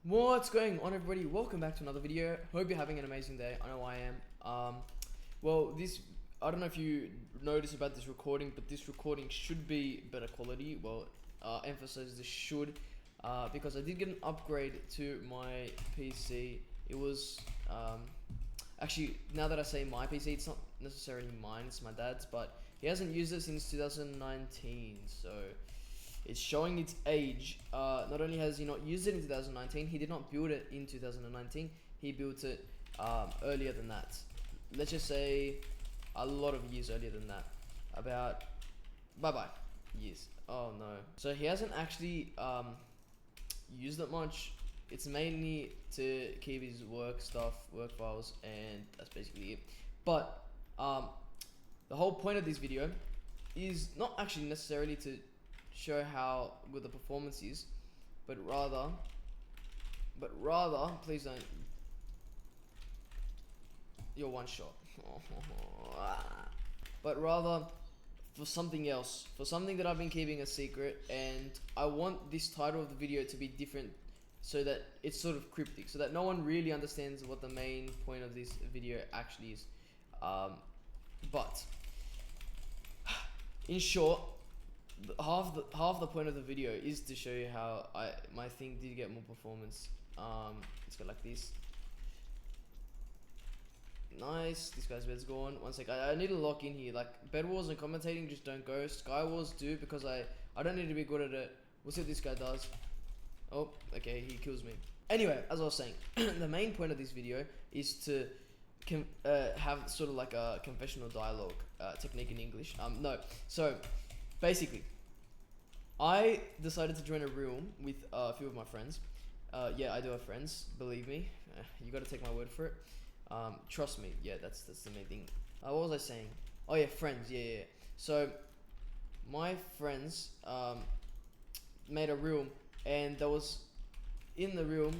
What's going on, everybody? Welcome back to another video. Hope you're having an amazing day. I know I am. Well, I don't know if you noticed about this recording, but this recording should be better quality. Well, emphasize the should, because I did get an upgrade to my PC. It was actually, now that I say my PC, it's not necessarily mine, it's my dad's, but he hasn't used it since 2019, so it's showing its age. Not only has he not used it in 2019, he did not build it in 2019. He built it earlier than that. Let's just say a lot of years earlier than that. About years. Oh no. So he hasn't actually used it much. It's mainly to keep his work stuff, work files, and that's basically it. But the whole point of this video is not actually necessarily to show how good the performance is, but rather, please don't. You're one shot. But rather, for something else, for something that I've been keeping a secret, and I want this title of the video to be different, so that it's sort of cryptic, so that no one really understands what the main point of this video actually is. But in short, half the point of the video is to show you how my thing did get more performance. Let's go like this. Nice. This guy's bed's gone. One sec. I need to lock in here. Like, bed wars and commentating just don't go. Sky wars do, because I don't need to be good at it. We'll see what this guy does. Oh, okay, he kills me. Anyway, as I was saying, the main point of this video is to have sort of like a confessional dialogue technique in English. No. So basically, I decided to join a room with a few of my friends. Yeah, I do have friends, believe me. You gotta take my word for it. Trust me, yeah, that's the main thing. What was I saying? Oh yeah, friends, yeah. So, my friends made a room, and there was, in the room,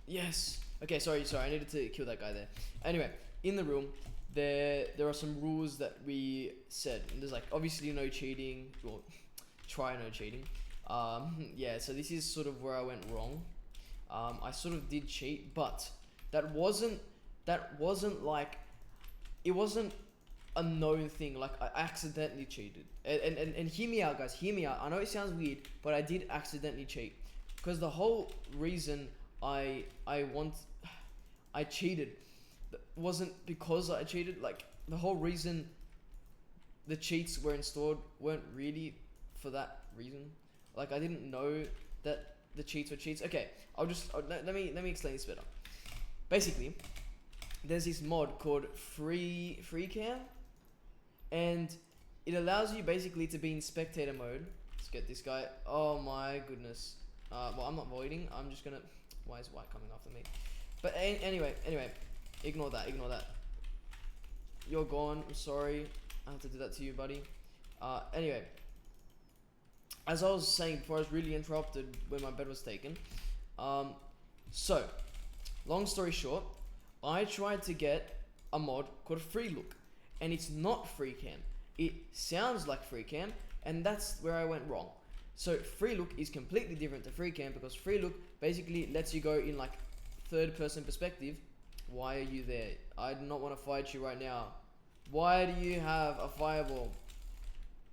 yes. Okay, sorry, I needed to kill that guy there. Anyway, in the room, there are some rules that we said. And there's like, obviously no cheating, well, try no cheating. Yeah, so this is sort of where I went wrong. I sort of did cheat, but that wasn't like, it wasn't a known thing. Like, I accidentally cheated. And hear me out, guys, hear me out. I know it sounds weird, but I did accidentally cheat. Because the whole reason I cheated wasn't because I cheated. Like, the whole reason the cheats were installed weren't really for that reason. Like, I didn't know that the cheats were cheats. Okay, let me explain this better. Basically, there's this mod called free cam, and it allows you basically to be in spectator mode. Let's get this guy. Oh my goodness. Well, I'm not voiding. I'm just gonna. Why is white coming after me? But anyway, ignore that. You're gone. I'm sorry. I have to do that to you, buddy. Anyway. As I was saying before, I was really interrupted when my bed was taken. So, long story short, I tried to get a mod called Free Look, and it's not Free Cam. It sounds like Free Cam, and that's where I went wrong. So, Free Look is completely different to Free Cam, because Free Look basically lets you go in like third person perspective. Why are you there? I do not want to fight you right now. Why do you have a fireball?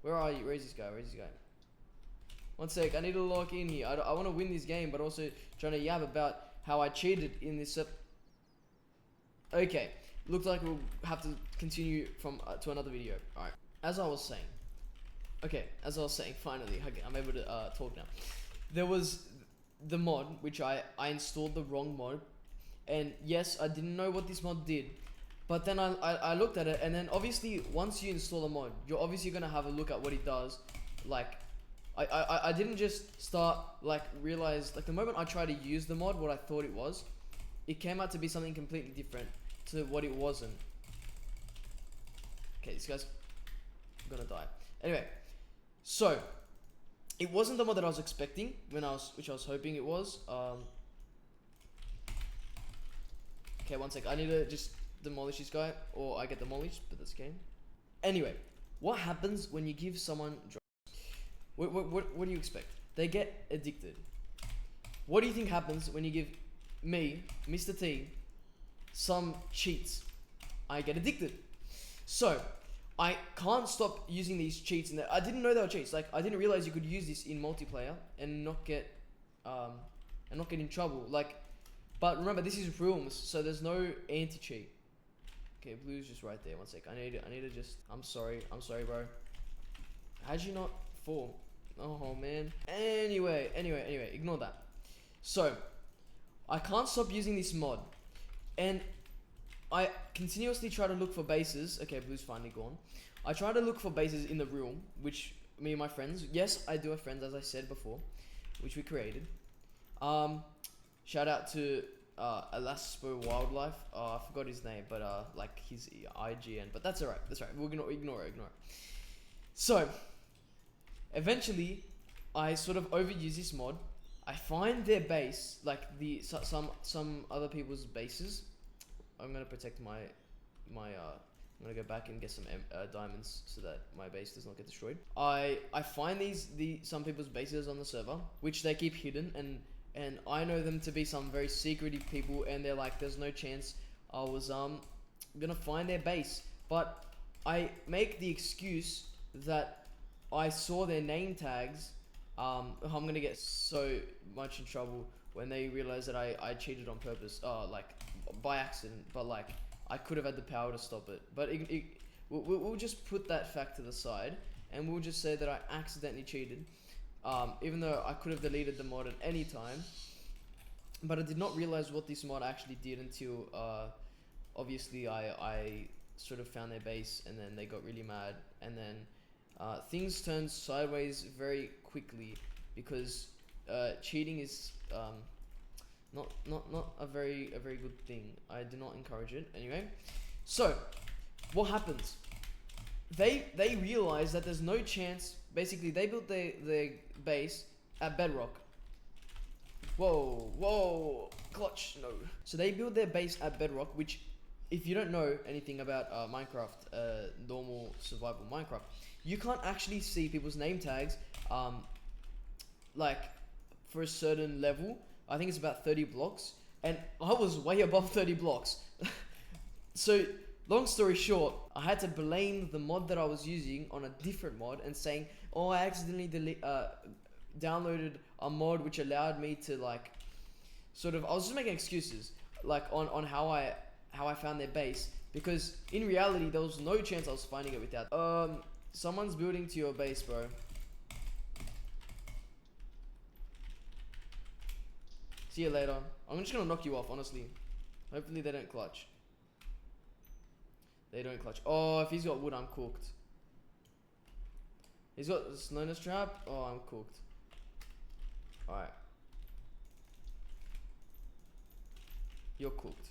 Where are you? Where's this guy? One sec, I need to lock in here. I want to win this game, but also trying to yab about how I cheated in this. Okay, looks like we'll have to continue from to another video. Alright, as I was saying, finally, I'm able to talk now. There was the mod, which I installed the wrong mod. And yes, I didn't know what this mod did. But then I looked at it, and then obviously, once you install a mod, you're obviously going to have a look at what it does. Like, I didn't just start, like, realize, like, the moment I tried to use the mod, what I thought it was, it came out to be something completely different to what it wasn't. Okay, this guy's gonna die. Anyway, so, it wasn't the mod that I was expecting, which I was hoping it was. Okay, one sec, I need to just demolish this guy, or I get demolished, but that's okay. Anyway, what happens when you give someone drugs? What do you expect? they get addicted. What do you think happens when you give me, Mr. T, some cheats? I get addicted. So I can't stop using these cheats, and I didn't know they were cheats. Like, I didn't realize you could use this in multiplayer and not get in trouble. Like, but remember, this is realms, so there's no anti-cheat. Okay, blue's just right there. One sec. I need to just. I'm sorry, bro. How'd you not fall? Oh man. Anyway, ignore that. So I can't stop using this mod, and I continuously try to look for bases. Okay, blue's finally gone. I try to look for bases in the realm, which me and my friends. Yes, I do have friends, as I said before, which we created. Shout out to Alaspo Wildlife. I forgot his name, but like his IGN. But that's alright. That's right. We're gonna ignore it. So eventually, I sort of overuse this mod. I find their base, like some other people's bases. I'm gonna protect my I'm gonna go back and get some diamonds so that my base does not get destroyed. I find some people's bases on the server, which they keep hidden, and I know them to be some very secretive people, and they're like, there's no chance I was gonna find their base. But I make the excuse that I saw their name tags. I'm gonna get so much in trouble when they realize that I cheated on purpose, like by accident, but like I could have had the power to stop it. But we'll just put that fact to the side, and we'll just say that I accidentally cheated, even though I could have deleted the mod at any time. But I did not realize what this mod actually did until obviously I sort of found their base, and then they got really mad, and then things turned sideways very quickly, because cheating is not a very good thing. I do not encourage it. Anyway, so what happens? They realize that there's no chance. Basically, they built their base at bedrock. Whoa, clutch, no. So they build their base at bedrock, which, if you don't know anything about Minecraft, normal survival Minecraft, you can't actually see people's name tags, like for a certain level. I think it's about 30 blocks, and I was way above 30 blocks. So, long story short, I had to blame the mod that I was using on a different mod, and saying, oh, I accidentally downloaded a mod which allowed me to, like, sort of, I was just making excuses, like, on how I found their base, because in reality there was no chance I was finding it without. Someone's building to your base, bro. See you later. I'm just gonna knock you off, honestly. Hopefully they don't clutch. They don't clutch. Oh, if he's got wood, I'm cooked. He's got a slowness trap. Oh, I'm cooked. Alright. You're cooked.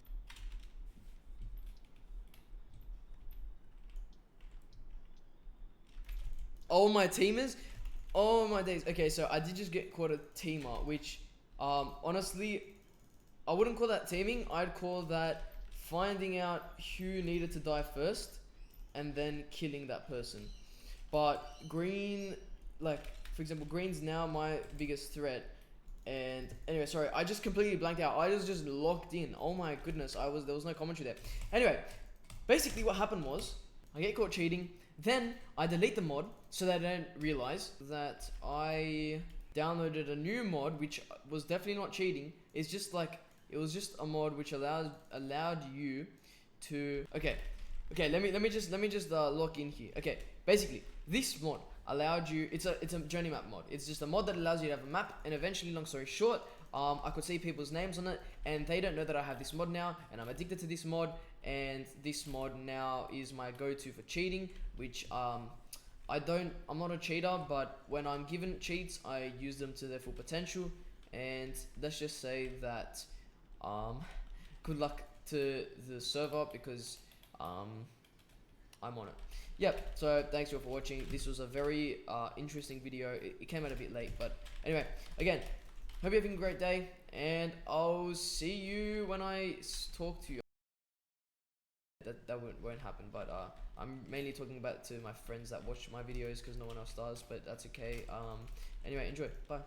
Oh, my teamers? Oh, my days. Okay, so I did just get caught a teamer, which, honestly, I wouldn't call that teaming. I'd call that finding out who needed to die first, and then killing that person. But green, like, for example, green's now my biggest threat. And anyway, sorry, I just completely blanked out. I was just locked in. Oh my goodness, there was no commentary there. Anyway, basically what happened was, I get caught cheating, then I delete the mod so that I don't realize that I downloaded a new mod, which was definitely not cheating. It's just like, it was just a mod which allowed you to, okay, let me just lock in here. Okay, basically this mod allowed you, it's a journey map mod. It's just a mod that allows you to have a map, and eventually, long story short, I could see people's names on it, and they don't know that I have this mod now, and I'm addicted to this mod, and this mod now is my go-to for cheating, which I'm not a cheater, but when I'm given cheats, I use them to their full potential. And let's just say that good luck to the server, because I'm on it. Yep, so thanks you all for watching. This was a very interesting video. It came out a bit late, but anyway, again, hope you're having a great day, and I'll see you when I talk to you. That won't happen, but I'm mainly talking about to my friends that watch my videos, because no one else does, but that's okay. Anyway, enjoy. Bye.